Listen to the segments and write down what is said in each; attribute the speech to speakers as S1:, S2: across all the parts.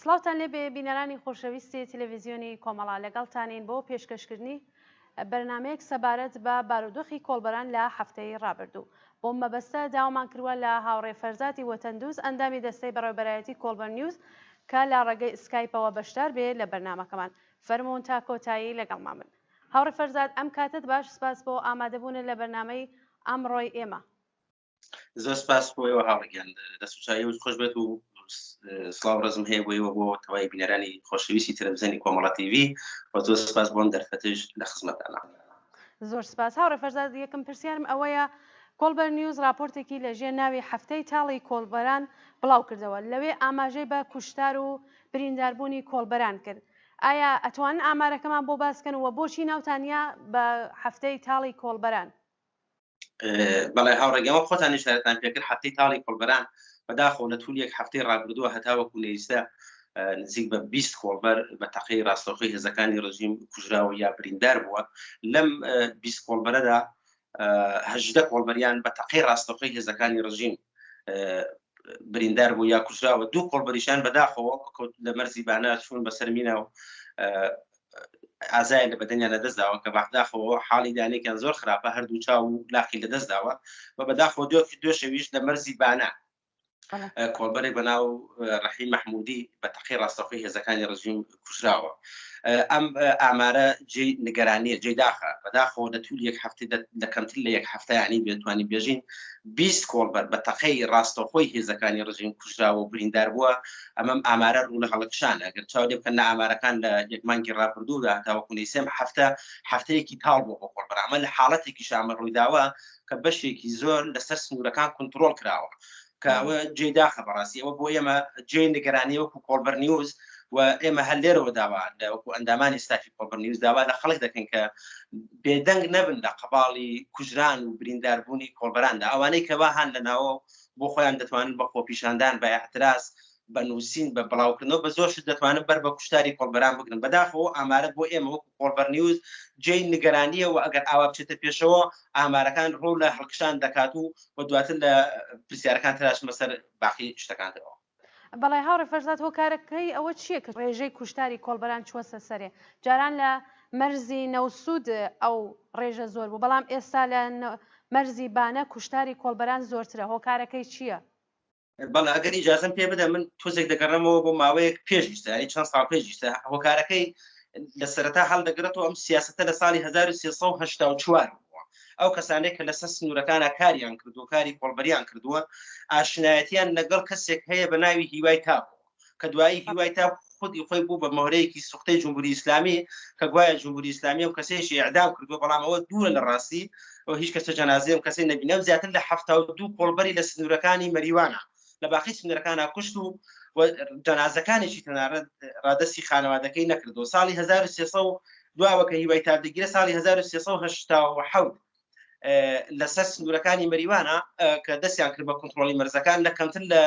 S1: سڵاوتان لێبێ بینەرانی خۆشەویستی تەلەڤیزیۆنی کۆمەڵا لەگەڵتانین بۆ پێشکەشکردنی بەرنمەیەک سەبارەت بە بارودۆخی کۆڵبەران لە هەفتەی ڕابردوو. بۆ مەبەستە داوامان کردووە لە هاوڕێ فەرزاتی وەتەندووز ئەندامی دەستەی بەڕێوەبەرایەتی کۆڵبەر نیوز کە لە ڕێگەی سکایپەوە بەشدار بێ لە بەرنمەکەمان. فەرموون تا کۆتایی لەگەڵمان بن. هاوڕێ فەرزاد، ئەم کاتت باش، سپاس بۆ ئامادەبوونە لە بەرنامەی ئەمڕۆی ئێمە.
S2: زۆر سپاس بۆیەوە هاوڕێگیان، دەستوچاوی خۆش بێت و سڵاو ڕزم هەیە بۆیەوە بۆ تەواوی بینەرانی خۆشەویستی تەلەڤیزیۆنی کۆمەڵا تیڤی و زۆر سپاس بۆم دەرفەتش لە خزمەتانە.
S1: زۆر سپاس هاوڕێ فەرزاد. یەکەم پرسیارم ئەوەیە، کۆڵبەر نیوز راپۆرتێکی لەژێر ناوی هەفتەی تاڵی کۆڵبەران بڵاو کردەوە، لەوێ ئاماژەی بە کوشتار و برینداربوونی کۆڵبەران کرد. ئایا ئەتوانن ئامارەکەمان بۆ باسکەن و بۆچی ناوتانیا بە هەفتەی تاڵی کۆڵبەران؟
S2: بەڵێ هاوڕێگەمە خۆتان نیشارەتان پێکرد هەفتەی تاڵی کۆڵبەران بەداخەوە لە توول یەک هەفتەی ڕابردووە هەتاوەکو لێیستا نزیک بە 20 کۆڵبەر بە تەقەی ڕاستەوخۆی هێزەکانی ڕژیم کوژراوە یا بریندار بووە. لەم 20 کۆڵبەرەدا 18 کۆڵبەریان بە تەقەی ڕاستەوخۆی هێزەکانی ڕژیم بریندار بوو یا کوژراوە. دوو کۆڵبەریشان بەداخەوە لە مەرزی بانە چوون بەسەر مینە و ئازای لە بەدەنیان لەدەستداوە کە بەداخەوە حاڵی دانێکیان زۆر خراپە، هەردوو چاو و لاقی لەدەستداوە و بەداخەوە دو شەویش لە مەرزی بانە کۆڵبەرێک بەناو ڕەحیم مەحموودی بە تەقەی ڕاستەوخۆی هێزەکانی ڕژیم کوژراوە. ئەم ئامارە جێی نیگەرانیە، جێی داخە. بەداخەوە لە توول یەک هەفتەی لە کەمتر لە یەک هەفتەیانی بێتوانی بێژین 20 کۆڵبەر بە تەقەی ڕاستەوخۆی هێزەکانی ڕژیم کوژراوە و بریندار بووە. ئەمەم ئامارە ڕوو لە هەڵەکشانە. ئەگەر چاو لێ بکەن لە ئامارەکان لە یەک مانگی ڕابردوودا هەتاوەکو نەیسێم هەفتەیەکی تاڵ بووە بۆ کۆڵبەر. ئەمە لە حاڵەتێکی شامە ڕوویداوە کە بەشێکی زۆر لەسەر سنوورەکان کۆنتڕۆڵ کراوە، کە ئەوە جێی داخە بەڕاستی. ئەوە بۆ ئێمە جێی نیگەرانی وەکو کۆڵبەر نیوز و ئێمە هەر لێرەوە داوا وەکو ئەندامانی ستافی کۆڵبەر نیوز داوا لە خەڵک دەکەن کە بێدەنگ نەبن لە قەباڵی کوژران و برینداربوونی کۆڵبەراندا. ئەوانەی کەوا هەن لەناوە بۆ خۆیان دەتوانن بە خۆپیشاندان بە احتراس بە نووسین بە بڵاوکردنەوە بە زۆرش دەتوانن بەر بە کوشتاری کۆڵبەران بگرن. بەداخەوە ئامارە بۆ ئێمە وەکو کۆڵبەر نیوز جێی نیگەرانیە و ئەگەر ئاوا بچێتە پێشەوە ئامارەکان ڕوو لە هەڵکشان دەکات و بە دواتر لە پرسیارەکان تراشمە سەر باقی شتەکانەوە.
S1: بەڵێ هاوڕێ فەرزاد، هۆکارەکەی ئەوە چییە کە ڕێژەی کوشتاری کۆڵبەران چوەسە سەرێ؟ جاران لە مەرزی نەوسود ئەو ڕێژە زۆر بوو، بەڵام ئێستا لە مەرزی بانە کوشتاری کۆڵبەران زۆرترە. هۆکارەکەی چییە؟
S2: بەڵێ ئەگەر ئیجازەم پێ بدە من تۆزێک دەگەڕێمەوە بۆ ماوەیەک پێشیشتە، چەند ساڵ پێشیشتە. هۆکارەکەی لە سەرەتا هەڵدەگرێتەوە ئەم سیاسەتە لە ساڵی 1384 بووە. ئەو کەسانێک کە لەسەر سنوورەکانە کاریان کردووە، کاری کۆڵبەریان کردووە، ئاشنایەتیان لەگەڵ کەسێک هەیە بە ناوی هیوای تاپ کە دوایی هیوای تاپ خودی خۆی بوو بە مۆرەیەکی سوختەی جمهوری ئیسلامی کە گوایە جمهوری ئیسلامی و کەسێکی ئەعدام کردووە، بەڵام ئەوە دوورە لە ڕاستی و هیچ کەسە جەنازەی ئەم کەسەی نەبینە. زیاتر لە 72 کۆڵبەری لە سنوورەکانی مەریوانە لە باقی سنوورەکانە کوشت و جەنازەکانێکی تەنانەت ڕادەستی خانەوادەکەی نەکردەوە. ساڵی 1300 دواوە کە هیوای تاپ دەگیرە، ساڵی 1387 لەسەر سنوورەکانی مەریوانە کە دەستیان کرد بە کۆنتڕۆڵی مەرزەکان، لە کەمتر لە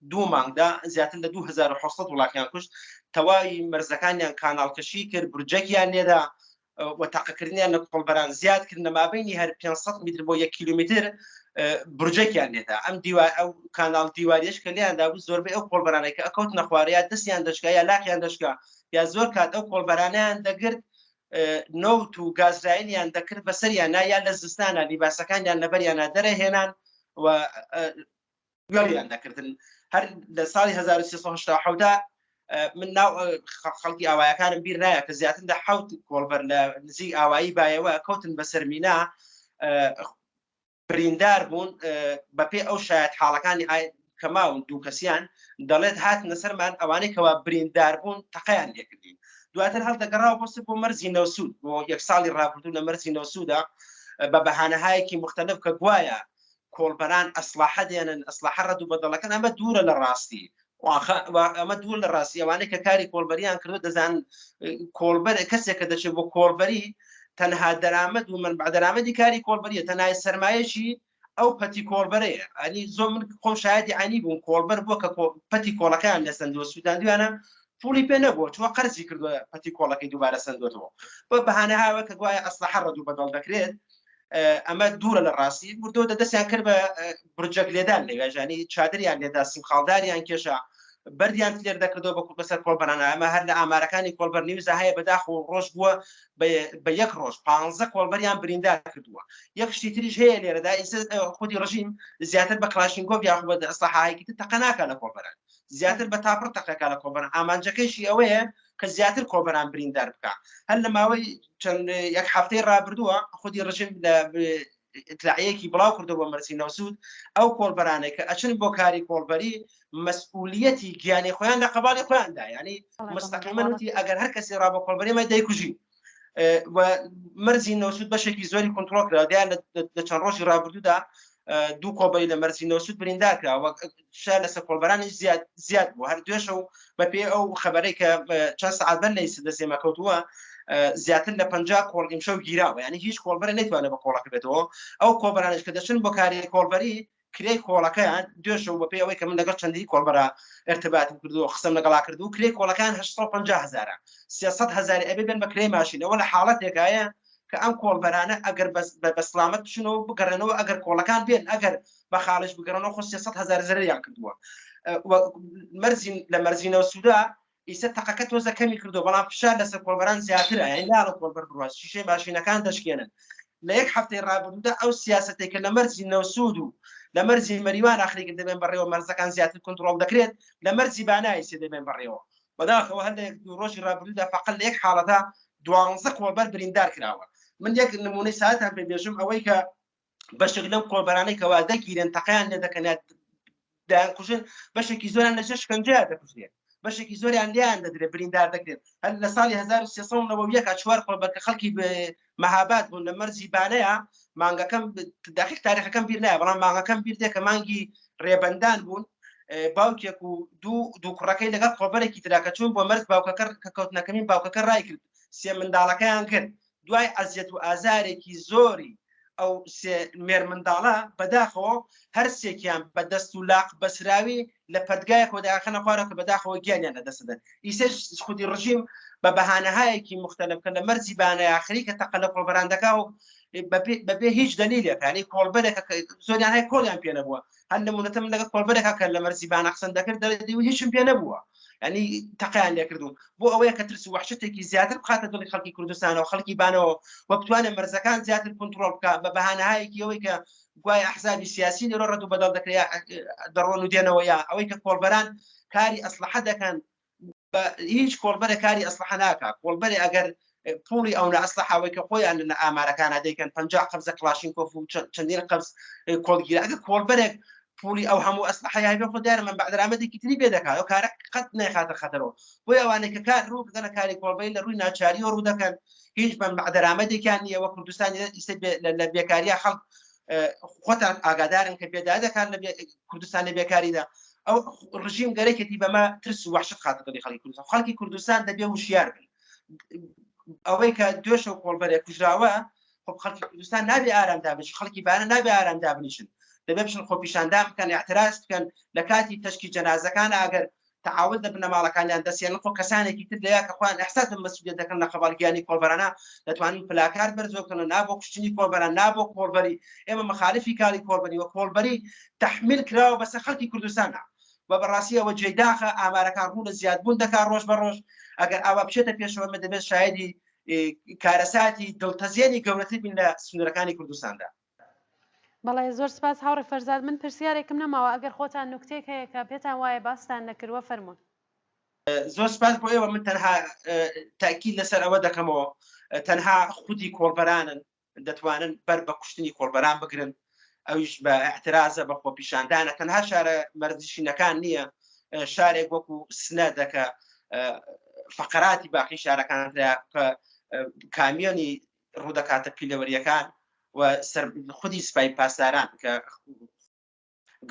S2: 2 مانگدا زیاتر لە 2700 وڵاتیان کوشت. تەواوی مەرزەکانیان کاناڵکەشی کرد، برجەکیان لێدا و تاقەکردنیان لە کۆڵبەران زیاد کرد، نەمابەینی هەر 500 متر بۆ 1 کیلومتر برجەکیان لێدا. ئەم ئەو کاناڵ دیواریش کە لیاندا بوو زۆربەی ئەو کۆڵبەرانەی کە ئەکەوتنە خوارەیە دەستیان دەشکا یا لاقییان دەشکا یا زۆر کات ئەو کۆڵبەرانیان دەگرت نەوت و گازرائیلیان دەکرد بەسەریان یا لە زستانە لیباسەکانیان لەبەریانە دەرەهێنان و گوێڵیان دەکردن. هەر لە ساڵی 1370 من ناو خەڵکی ئاوایەکانم بیر نایە کە زیاتر لە 7 کۆڵبەر لە نزیک ئاوایی بایەوە کەوتن بەسەر مینا بریندار بوون بەپێ ئەو شایەت حاڵەکانی کەماون دوو کەسیان دەڵێت هاتنە سەرمان ئەوانەی کەوا بریندار بوون تەقەیان لێکردین. دواتر هەڵدەگەڕاوە بۆ بۆ مەرزی نەوسود بۆ یەک ساڵی ڕابردوو لە مەرزی نەوسودا بە بەهانەهایەکی مختلف کە گوایە کۆڵبەران ئەسلاحە دێنن، ئەسلاحە ڕەدوو بەدەڵەکەن. ئەمە دوورە لە ڕاستی، ئەمە دوور لە ڕاستی. ئەوانەی کە کاری کۆڵبەریان کردو دەزان کۆڵبەر کەسێک کە دەچێت بۆ کۆڵبەری تەنها دەرامەد و منبع دەرامەدی کاری کۆڵبەریە، تەنهای سەرمایەشی ئەو پەتی کۆڵبەرەیە. ئەنی زۆر من خۆم شایەتی عینی بووم کۆڵبەر بووە کە پەتی کۆڵەکەیان لە سندووە سووداندویانە پولی پێ نەبووە، چوە قەرزی کردووە پەتی کۆڵەکەی دووبارە سندوێتەوە بۆ بەهانەهاوە کە گوایە ئەسلحە ڕەدوو بەدڵ دەکرێت. ئەمە دوورە لە ڕاستی. بردۆ دەستیان کرد بە برجەک لێدان لەوێژانی چادریان لێدا سیم خاڵداریان کێشە بەردیان لێر دەکردەوە بەسەر کۆڵبەرانە ئەمە هەر لە ئامارەکانی کۆڵبەر نیوزە هەیە بەداخ و ڕۆژ بووە بە یەک ڕۆژ 15 کۆڵبەریان بریندار کردووە. یەک شتی تریش هەیە لێرەدا خودی ڕژیم زیاتر بە کلاشینکۆڤ یاخ بە ئەسلحەیەکی تەقە ناکە لە کۆڵبەران، زیاتر بە تاپڕ تەقەکە لە کۆڵبەران. ئامانجەکەیشی ئەوەیە کە زیاتر کۆڵبەران بریندار بکە. هەر لە ماوەی چەند یەک هەفتەی ڕابردووە خودی ڕژیم لە ئیطلاعیەکی بڵاو کردەوە بۆ مەرسی نەوسود ئەو کۆڵبەرانێک کە ئەچن بۆ کاری کۆڵبەری مەسئولیەتی گیانی خۆیان لە قەباڵی خۆیاندا، ینی مستەقیما وتی ئەگەر هەر کەسی ڕا بە کۆڵبەری مە دەیکوژی. مەرزی نەوسود بەشێکی زۆری کۆنتڕۆڵ کرا دیان لە چەند ڕۆژی ڕابردوودا دوو کۆڵبەری لە مەرزی نەوسود بریندار کراوە شار لەسەر کۆڵبەرانی زیاد بوو. هەر دوێشە و بەپێ ئەو خەبەرەی کە چەند سەعات بەر لەی دەسێمە کەوتووە زیاتر لە 50 کۆڵ ئیمشەو گیراوە، ینی هیچ کۆڵبەرە نەیتوانێت بە کۆڵەکە بێتەوە. ئەو کۆڵبەرانش کە دەچن بۆ کاری کۆڵبەری کرێی کۆڵەکەیان دوێشە و بەپێ ئەوەی کە من لەگەڵ چەندی کۆڵبەرە ارتباطم کردووە قسەم لەگەڵا کردو کرێی کۆڵەکان 850,000 300,000 ئەبێ بێن بە کرێی ماشینەوە لە حاڵەتێکایە کە ئەم کۆڵبەرانە ئەگەر بە سلامەت بچنەوە بگەڕێنەوە ئەگەر کۆڵەکان بێن ئەگەر بە خاڵش بگەڕێنەوە خۆ 300,000 زەرریان کردووە. لە مەرزی نەوسوودا ئیسە تەقەکە تۆزە کەمی کردو بەڵام فشار لەسەر کۆڵبەران زیاترە، یعنی لاڵە کۆڵبەر بڕوات شیشەی ماشینەکان دەشکێنن. لە یەک هەفتەی ڕابردوودا ئەو سیاسەتێک کە لە مەرزی نەوسود و لە مەرزی مەریوان ئاخریکە دەبێن بەڕێوە مەرزەکان زیاتر کۆنتڕۆڵ دەکرێت، لە مەرزی بانایی سێ دەبێن بەڕێوە. بەداخەوە هەندێک ڕۆژی ڕابردوودا فەقەت لە یەک حاڵەتە 12 کۆڵبەر بریندار کراوە. من یەک نمونەی ساعتان پێ بێژم ئەوەی کە بەشێک لەو کۆڵبەرانەی کەوا دەگیرن تەقەیان لێ دەکەنێت دایانکوژن بەشێکی زۆریان لە ژێر شکنجەیە دەکوژرێت، بەشێکی زۆریان لیان دەدرێت بریندار دەکرێت. هەر لە ساڵی 1390 4 کۆڵبەرکە خەڵکی مەهاباد بوون لە مەرزی بانەیە مانگەکەم داخیق تاریخەکەم بیر نایە بەڵام مانگەکەم بیر دێ کە مانگی ڕێبەندان بوون باوکێک و دوو کوڕەکەی لەگەڵ کۆڵبەرێکی تراکە چوون بۆ مەرز باوکەکە کە کەوتنەکەمین باوکەکە ڕای کرد سێ منداڵەکەیان کرد دوای ئەزیەت و ئازارێکی زۆری ئەو مێر منداڵە بەداخەوە هەر سێکیان بە دەست و لاق بەسراوی لە پەدگایە کۆداخەنە خوارەکە بەداخەوە گیانیان لەدەستدەن. ئیسەش خودی ڕژیم بە بەهانەهایەکی مختلف کە لە مەرزی بانەیە ئاخری کە تەقە لە کۆڵبەران دەکا و بەبێ هیچ دلیلێک ینی کۆڵبەرێکە زۆریان هەیە کۆڵیان پێ نەبووە. هەر نمونەتە من لەگەڵ کۆڵبەرێکە کە لە مەرزی بانە قسەم دەکرد دەڵێ هیچم پێ نەبووە، ینی تەقیان لێ کردوون بۆ ئەوەیە کە ترس و وحشتێکی زیاتر بخاتە دڵی خەڵکی کوردستانەوە خەڵکی بانەوە وە بتوانێت مەرزەکان زیاتر کۆنتڕۆڵ بکە بە بەهانەهایەکی ئەوەی کە گوای ئەحزابی سیاسی لێرە ڕەت و بەدەڵ دەکرێت دەڕۆن و دێنەوە یا ئەوەی کە کۆڵبەران کاری ئەسلحە دەکەن هیچ کۆڵبەرە کاری ئەسلحە ناکات. کۆڵبەرێ ئەگەر پوڵی ئەو لە ئەسلحەوەی کە خۆیان لە ئامارەکانە دەیکەن 50 قەبزە کلاشینکۆف و چەندین قەبز کۆڵگیرە ئەگەر کۆڵبەرێک پولی ئەو هەموو ئەسلحەیە بێ خۆ دیارە من بەعدرامەتێکی تری پێ دەکات ئەو کارە قەت نەخاتە خەتەرەوە. بۆی ئەوانەی کە کار ڕوو بدەنە کاری کۆڵبەری لە ڕووی ناچاریەوە ڕوو دەکەن هیچ بە بەعدرامەتێکیان نییە وە کوردستانی لە بێکاریە خەڵک خۆتان ئاگادارن کە پێدا دەکات لە کوردستان لە بێکاریدا ئەو ڕژیم گەرەێتی بەمە ترس و وحشت خاتە دڵی خەڵکی کوردستان. خەڵکی کوردستان دەبێ هوشیار بن ئەوەی کە دوێشە و کۆڵبەرێک کوژراوە خەڵکی کوردستان نابێ ئارامدا بنیشن خەڵکی بانە نابێ ئارامدا بنیشن دەبێ بچن خۆپیشاندان بکەن اعتراض بکەن لە کاتی تەشکی جەنازەکان ئەگەر تعاون دەبن لە ماڵەکانیان دەستیان خۆ کەسانێکی تر لەیە کە خۆیان ئەحساس مەسئولیت دەکەن لە قەباڵگیانی کۆڵبەرانە دەتوانن پلاکار بەرزۆ بکەن نابۆ کوشتنی کۆڵبەران نابۆ کۆڵبەری ئێمە مخالفی کاری کۆڵبەری وە کۆڵبەری تەحمیل کراوە بەسەر خەڵکی کوردستانە و بەڕاستی ئەوە جێداخە ئامارەکان ڕوو لە زیادبوون دەکات ڕۆژ بە ڕۆژ ئەگەر ئاوا بچێتە پێشەوە مە دەبێت شایدی کارەساتی دڵتەزیێنی گەورەتر بین لە سنوورەکانی کوردستاندا.
S1: بەڵێ زۆر سپاس هاوڕێ فەرزاد من پرسیارێکم نەماوە ئەگەر خۆتان نوکتێک هەیە کە پێتان وایە باستان نەکردووە فەرمونون.
S2: زۆر سپاس بۆ ئێوە من تەنها تاکید لەسەر ئەوە دەکەمەوە تەنها خودی کۆڵبەرانن دەتوانن بەر بە کوشتنی کۆڵبەران بگرن ئەویش بە احترازە بە خۆپیشاندانە تەنها شارە مەرزشینەکان نییە شارێک وەکو سنە دەکە فقراتی باقی شارەکان کە کامیۆنی ڕوودەکاتە پیلەوەریەکان و خودی سپای پاسداران کە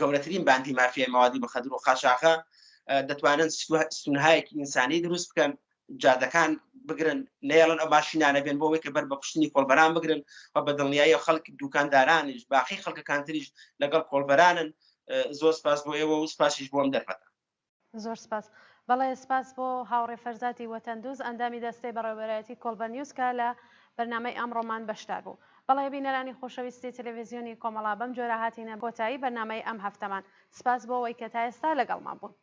S2: گەورەترین باندی مافیای مەوادی بەخەدر و خاشاخە دەتوانن سونهایەکی ئینسانی دروست بکەن جادەکان بگرن نێڵن ئەو ماشینانە بێن بۆ ئەوەی کە بەر بە کوشتنی کۆڵبەران بگرن و بە دڵنیایی خەڵکی دوکاندارانیش باقی خەڵکەکانتریش لەگەڵ کۆڵبەرانن. زۆر سپاس بۆ ئێوە و سپاسیش بۆم دەرفەتە.
S1: زۆر سپاس. بەڵێ سپاس بۆ هاوڕێ فەرزاتی وەتەندوز ئەندامی دەستەی بەڕێوەبەرەتی کۆڵبەر نیوز کە لە بەرنامەی ئەمڕۆمان بەشدار بوو. بەڵێ بینەرانی خۆشەویستی تەلەڤیزیۆنی کۆمەڵا بەم جۆرە هاتینە کۆتایی بەرنامەی ئەم هەفتەمان. سپاس بۆ ئەوەی کە تا ئێستا لەگەڵمان بوون.